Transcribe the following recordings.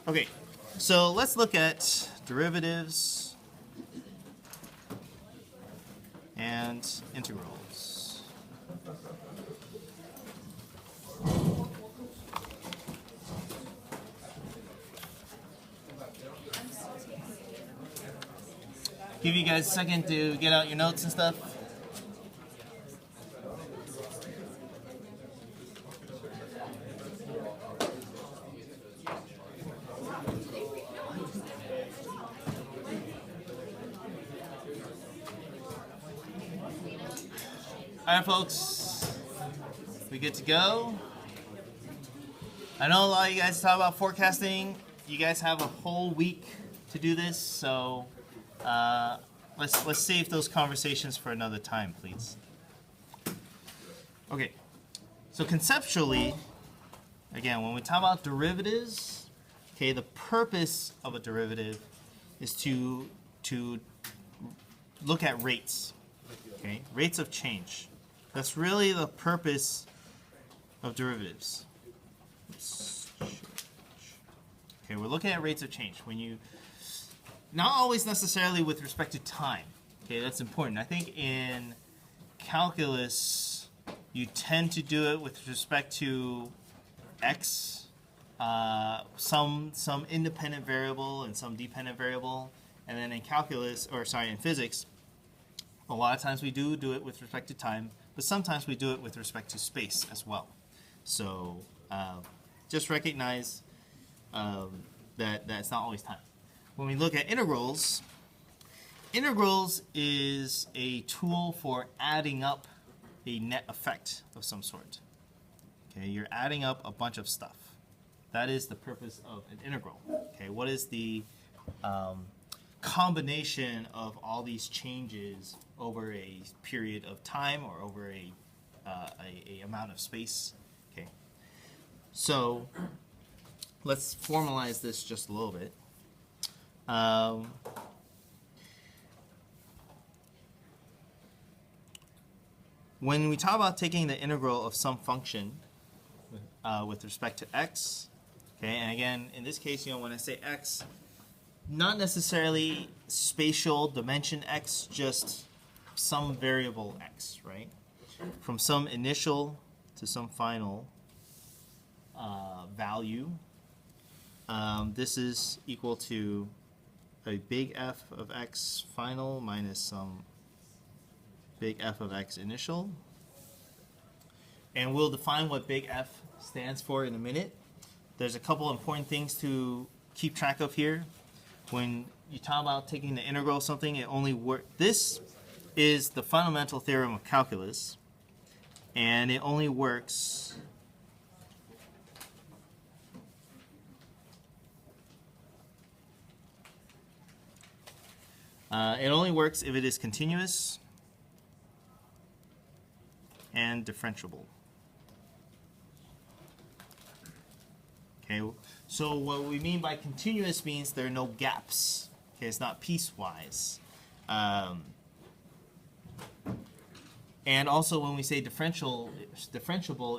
Okay, so let's look at derivatives and integrals. Give you guys a second to get out your notes and stuff. All right, folks, we good to go? I know a lot of you guys talk about forecasting. You guys have a whole week to do this, so let's save those conversations for another time, please. Okay, so conceptually, again, when we talk about derivatives, okay, the purpose of a derivative is to look at rates, okay, rates of change. That's really the purpose of derivatives. Okay, we're looking at rates of change. When you, not always necessarily with respect to time. Okay, that's important. I think in calculus, you tend to do it with respect to x, some independent variable and some dependent variable. And then in calculus, or sorry, in physics, a lot of times we do it with respect to time, but sometimes we do it with respect to space as well. So just recognize that it's not always time. When we look at integrals, integrals is a tool for adding up a net effect of some sort. Okay, you're adding up a bunch of stuff. That is the purpose of an integral. Okay, what is the combination of all these changes over a period of time or over a amount of space? Okay, so let's formalize this just a little bit. When we talk about taking the integral of some function with respect to x, okay, and again, in this case, when I say x, not necessarily spatial dimension x, just some variable x, right? From some initial to some final value. This is equal to a big F of x final minus some big F of x initial. And we'll define what big F stands for in a minute. There's a couple important things to keep track of here. When you talk about taking the integral of something, it only works. This is the fundamental theorem of calculus, and it only works if it is continuous and differentiable. Okay, so what we mean by continuous means there are no gaps. Okay, it's not piecewise. And also when we say differentiable,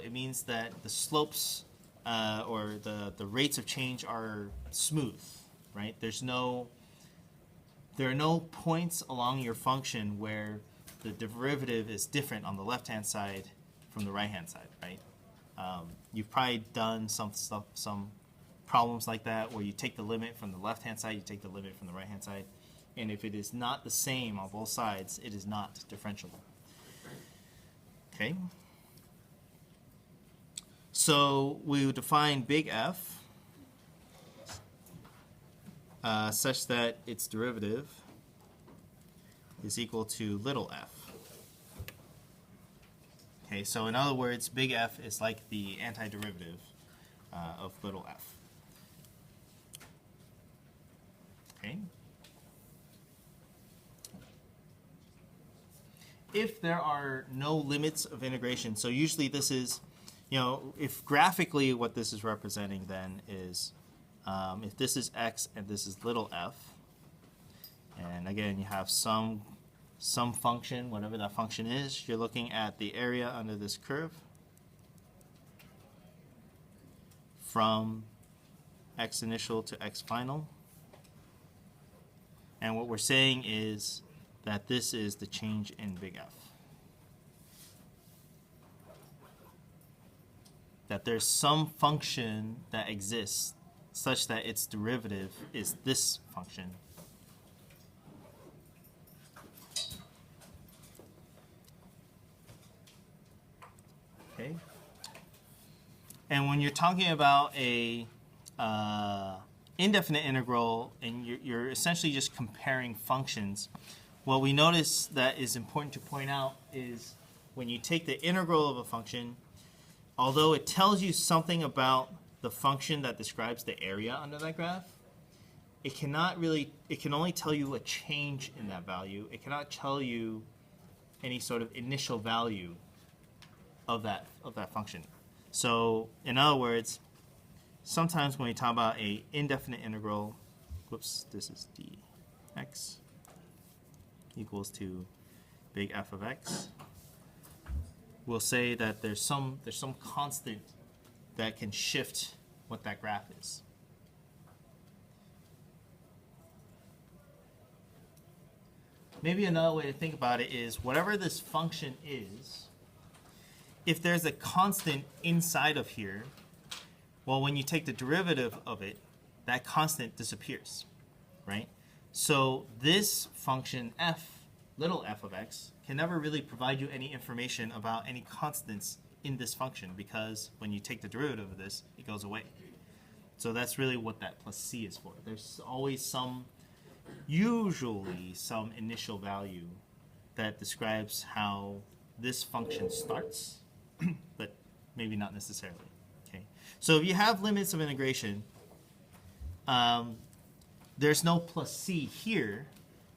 it means that the slopes or the rates of change are smooth, right? There are no points along your function where the derivative is different on the left-hand side from the right-hand side, right? You've probably done some problems like that where you take the limit from the left-hand side, you take the limit from the right-hand side, and if it is not the same on both sides, it is not differentiable. Okay? So we would define big F such that its derivative is equal to little f. Okay, so in other words, big F is like the antiderivative of little f. Okay. If there are no limits of integration, so usually this is, if graphically what this is representing then is, if this is x and this is little f, and again you have some function, whatever that function is, you're looking at the area under this curve from x initial to x final. And what we're saying is that this is the change in big F. That there's some function that exists such that its derivative is this function. Okay. And when you're talking about a indefinite integral and you're essentially just comparing functions, what we notice that is important to point out is when you take the integral of a function, although it tells you something about the function that describes the area under that graph, it can only tell you a change in that value. It cannot tell you any sort of initial value of that function. So in other words, sometimes when we talk about a indefinite integral, whoops, this is dx equals to big F of x, we'll say that there's some constant that can shift what that graph is. Maybe another way to think about it is whatever this function is, if there's a constant inside of here, well, when you take the derivative of it, that constant disappears, right? So this function f, little f of x, can never really provide you any information about any constants in this function because when you take the derivative of this, it goes away. So that's really what that plus c is for. There's always usually some initial value that describes how this function starts, but maybe not necessarily. Okay. So if you have limits of integration, there's no plus c here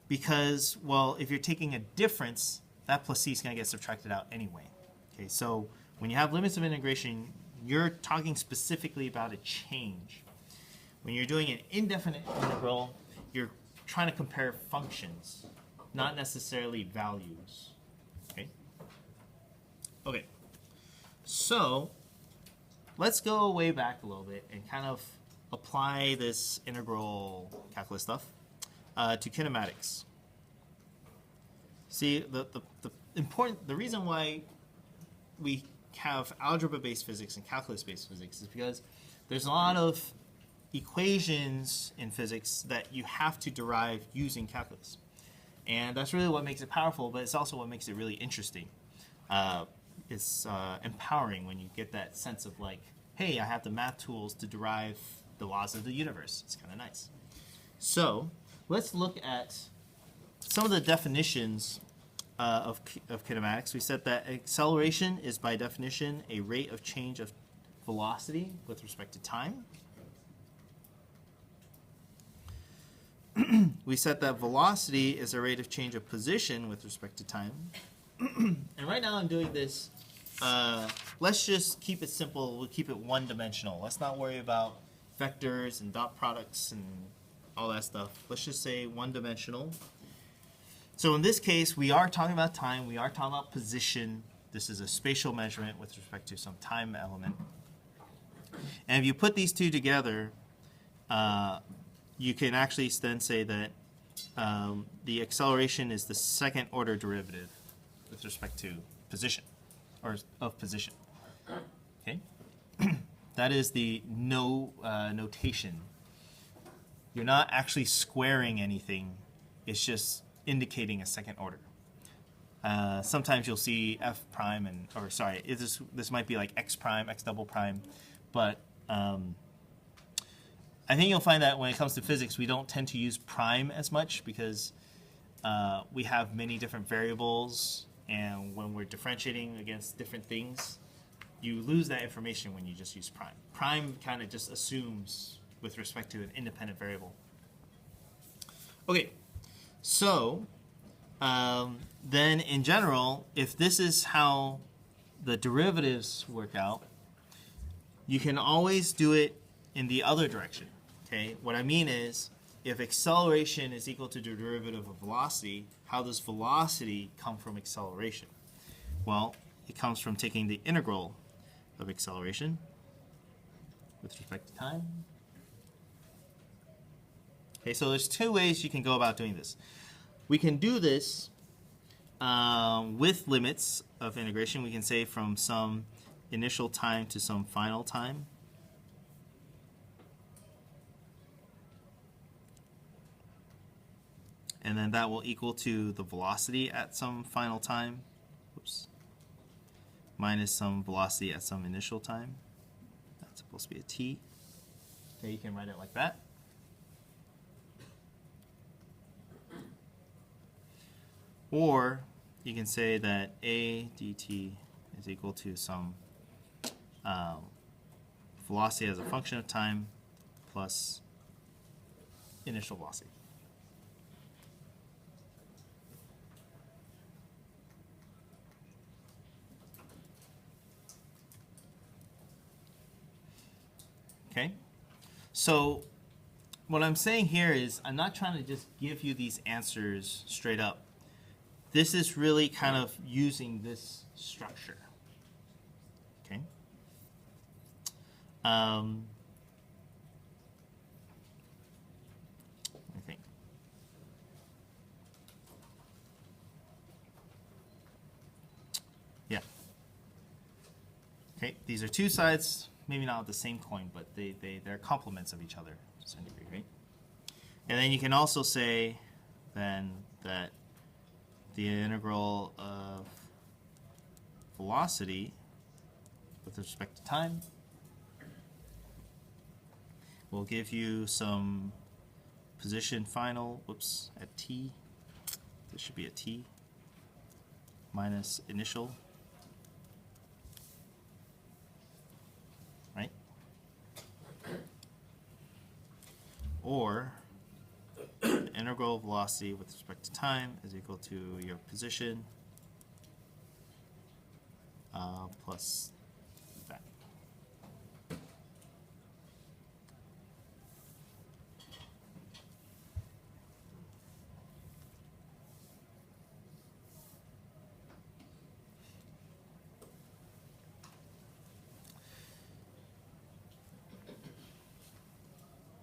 because, well, if you're taking a difference, that plus c is going to get subtracted out anyway. Okay, so when you have limits of integration, you're talking specifically about a change. When you're doing an indefinite integral, you're trying to compare functions, not necessarily values. Okay. Okay. So let's go way back a little bit and kind of apply this integral calculus stuff to kinematics. See, the reason why we have algebra-based physics and calculus-based physics is because there's a lot of equations in physics that you have to derive using calculus. And that's really what makes it powerful, but it's also what makes it really interesting. It's empowering when you get that sense of like, hey, I have the math tools to derive the laws of the universe. It's kind of nice. So let's look at some of the definitions of kinematics. We said that acceleration is by definition a rate of change of velocity with respect to time. We said that velocity is a rate of change of position with respect to time. And right now I'm doing this, let's just keep it simple. We'll keep it one-dimensional. Let's not worry about vectors and dot products and all that stuff. Let's just say one-dimensional. So in this case, we are talking about time. We are talking about position. This is a spatial measurement with respect to some time element. And if you put these two together, you can actually then say that the acceleration is the second order derivative with respect to position, or of position. Okay, that is the notation. You're not actually squaring anything. It's just indicating a second order. Sometimes you'll see f prime this might be like x prime, x double prime, but I think you'll find that when it comes to physics, we don't tend to use prime as much because we have many different variables, and when we're differentiating against different things, you lose that information when you just use prime. Prime kind of just assumes with respect to an independent variable. Okay, so then in general, if this is how the derivatives work out, you can always do it in the other direction. Okay, what I mean is, if acceleration is equal to the derivative of velocity, how does velocity come from acceleration? Well, it comes from taking the integral of acceleration with respect to time Okay, so there's two ways you can go about doing this. We can do this with limits of integration. We can say from some initial time to some final time. And then that will equal to the velocity at some final time, oops, minus some velocity at some initial time. That's supposed to be a t. Okay, you can write it like that. Or you can say that a dt is equal to some velocity as a function of time plus initial velocity. Okay, so what I'm saying here is I'm not trying to just give you these answers straight up. This is really kind of using this structure. Okay. Let me think. Yeah. Okay, these are two sides, maybe not the same coin, but they're complements of each other to some degree, right? And then you can also say then that the integral of velocity with respect to time will give you some position final, whoops, at t. This should be a t minus initial, right? Or the integral of velocity with respect to time is equal to your position plus that.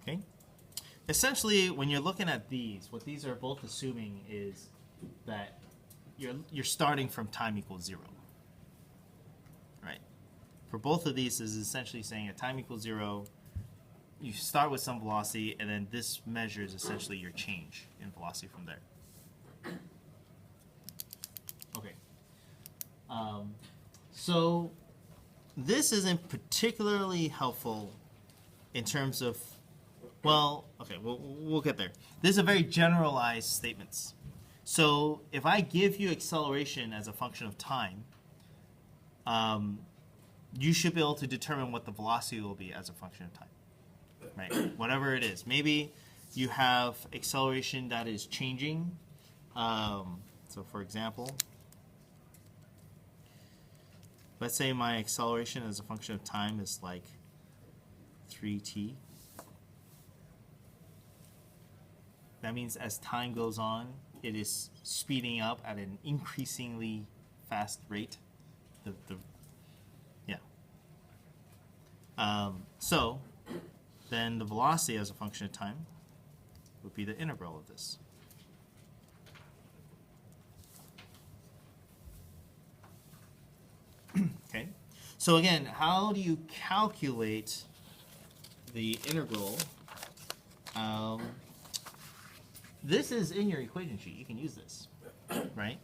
Okay. Essentially, when you're looking at these, what these are both assuming is that you're starting from time equals 0. Right? For both of these is essentially saying at time equals 0, you start with some velocity, and then this measures essentially your change in velocity from there. Okay. So this isn't particularly helpful in terms of, well, okay, we'll get there. These are very generalized statements. So if I give you acceleration as a function of time, you should be able to determine what the velocity will be as a function of time, right? Whatever it is. Maybe you have acceleration that is changing. So for example, let's say my acceleration as a function of time is like 3t. That means as time goes on, it is speeding up at an increasingly fast rate. So then the velocity as a function of time would be the integral of this. Okay. So again, how do you calculate the integral? This is in your equation sheet. You can use this, right?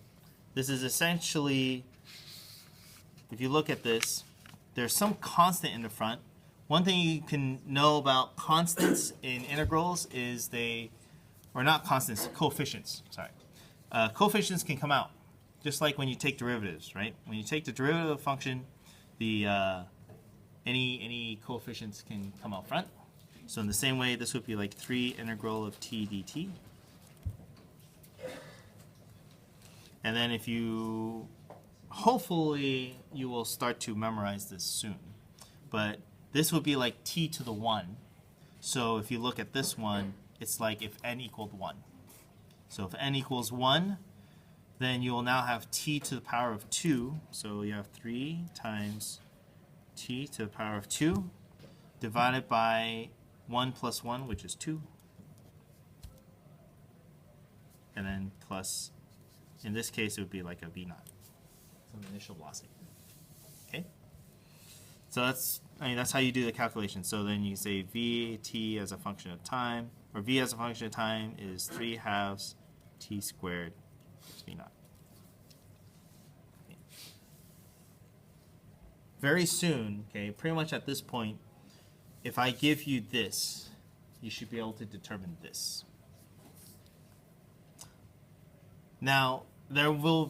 This is essentially, if you look at this, there's some constant in the front. One thing you can know about constants in integrals is or not constants, coefficients, sorry. Coefficients can come out, just like when you take derivatives, right? When you take the derivative of a function, any coefficients can come out front. So in the same way, this would be like 3 integral of t dt. And then if you, hopefully you will start to memorize this soon. But this would be like t to the 1. So if you look at this one, it's like if n equaled 1. So if n equals 1, then you will now have t to the power of 2. So you have 3 times t to the power of 2 divided by 1 plus 1, which is 2. and then plus, in this case, it would be like a v naught, some initial velocity. Okay? So that's how you do the calculation. So then you say vt as a function of time, or v as a function of time is 3/2 t squared v naught. Okay. Very soon, okay, pretty much at this point, if I give you this, you should be able to determine this. Now, you'll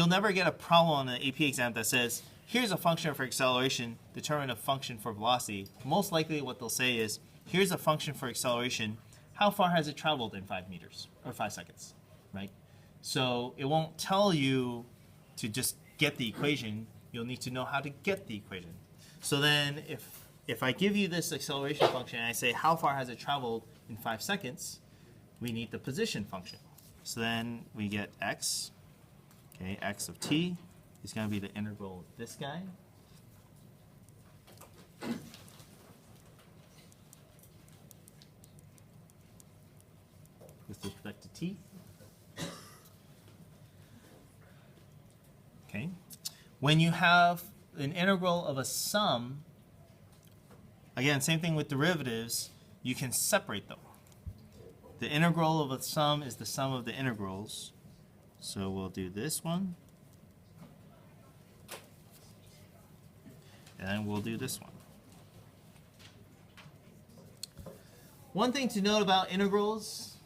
never get a problem on an AP exam that says, here's a function for acceleration, determine a function for velocity. Most likely what they'll say is, here's a function for acceleration, how far has it traveled in 5 meters, or 5 seconds, right? So it won't tell you to just get the equation, you'll need to know how to get the equation. So then if I give you this acceleration function and I say, how far has it traveled in 5 seconds, we need the position function. So then we get x, okay, x of t is going to be the integral of this guy. With respect to t. Okay. When you have an integral of a sum, again, same thing with derivatives, you can separate them. The integral of a sum is the sum of the integrals. So we'll do this one. And then we'll do this one. One thing to note about integrals,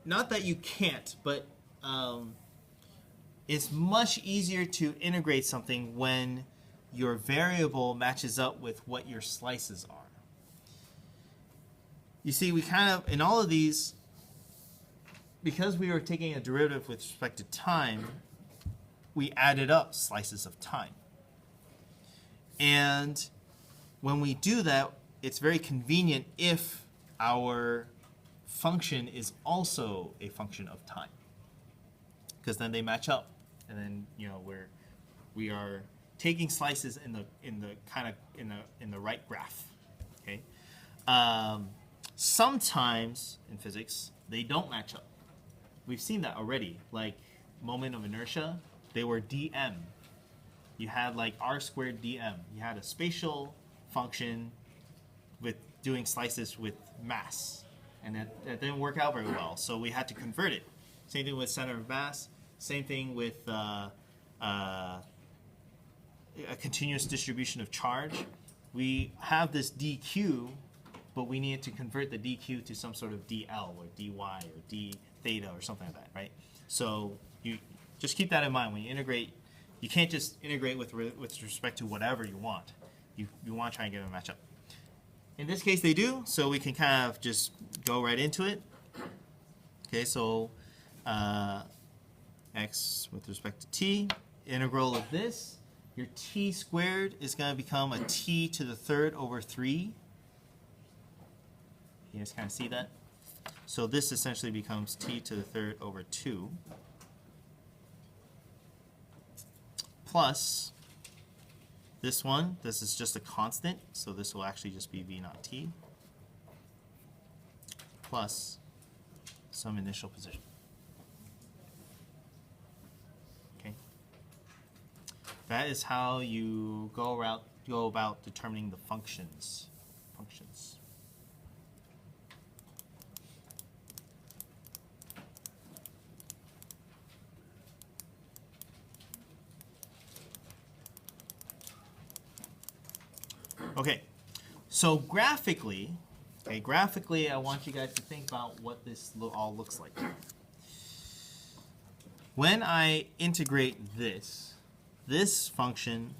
not that you can't, but it's much easier to integrate something when your variable matches up with what your slices are. You see, we kind of, in all of these, because we were taking a derivative with respect to time, we added up slices of time. And when we do that, it's very convenient if our function is also a function of time, because then they match up, and then we are taking slices in the right graph. Okay. Sometimes in physics they don't match up. We've seen that already. Like moment of inertia, they were dm. You had like r squared dm. You had a spatial function with doing slices with mass, and that didn't work out very well. So we had to convert it. Same thing with center of mass. Same thing with a continuous distribution of charge. We have this dq, but we needed to convert the dq to some sort of dl or dy or d theta or something like that, right? So you just keep that in mind when you integrate. You can't just integrate with respect to whatever you want. You want to try and get them to match up. In this case, they do, so we can kind of just go right into it. Okay, so x with respect to t, integral of this, your t squared is going to become a t to the third over 3. You guys kind of see that? So this essentially becomes t to the third over 2 plus this one. This is just a constant, so this will actually just be v naught t plus some initial position. Okay, that is how you go about determining the functions. Okay, so graphically, I want you guys to think about what this all looks like. When I integrate this function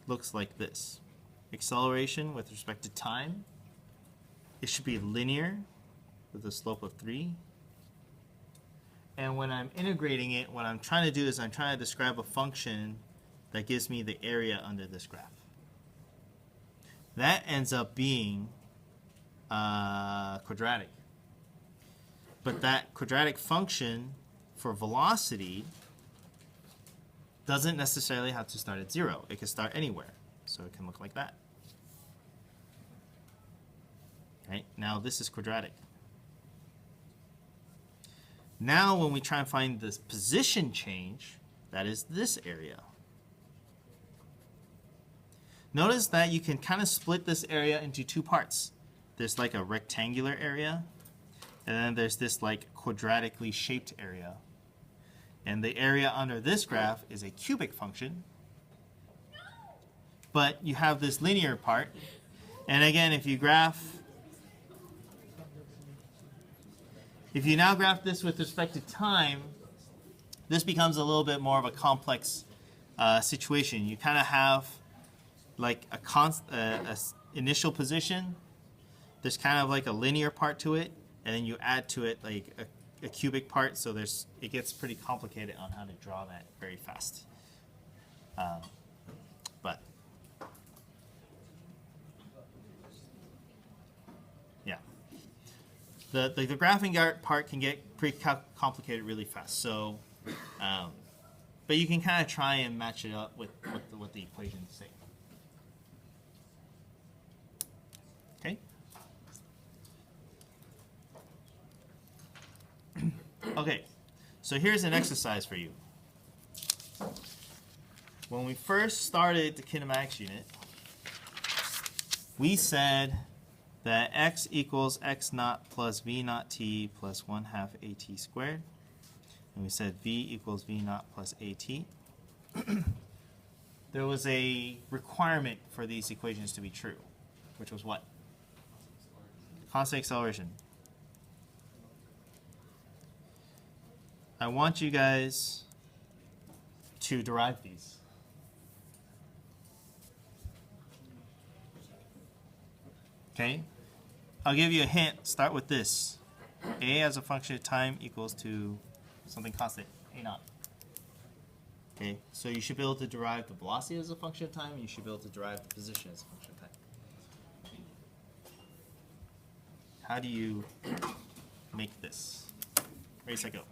looks like this. Acceleration with respect to time, it should be linear with a slope of 3. And when I'm integrating it, what I'm trying to do is I'm trying to describe a function that gives me the area under this graph. That ends up being quadratic. But that quadratic function for velocity doesn't necessarily have to start at 0. It can start anywhere. So it can look like that. Right? Now this is quadratic. Now when we try and find this position change, that is this area. Notice that you can kind of split this area into two parts. There's like a rectangular area, and then there's this like quadratically shaped area. And the area under this graph is a cubic function. But you have this linear part. And again, if you now graph this with respect to time, this becomes a little bit more of a complex situation. You kind of have like a initial position. There's kind of like a linear part to it, and then you add to it like a cubic part. So it gets pretty complicated on how to draw that very fast. But yeah, the graphing part can get pretty complicated really fast. So, but you can kind of try and match it up with what the equations say. Okay. Okay, so here's an exercise for you. When we first started the kinematics unit, we said that x equals x naught plus v naught t plus 1/2 at squared. And we said v equals v naught plus at. There was a requirement for these equations to be true, which was what? Constant acceleration. I want you guys to derive these. Okay? I'll give you a hint. Start with this. A as a function of time equals to something constant, a naught. Okay? So you should be able to derive the velocity as a function of time, and you should be able to derive the position as a function of time. How do you make this? Ready, set, go.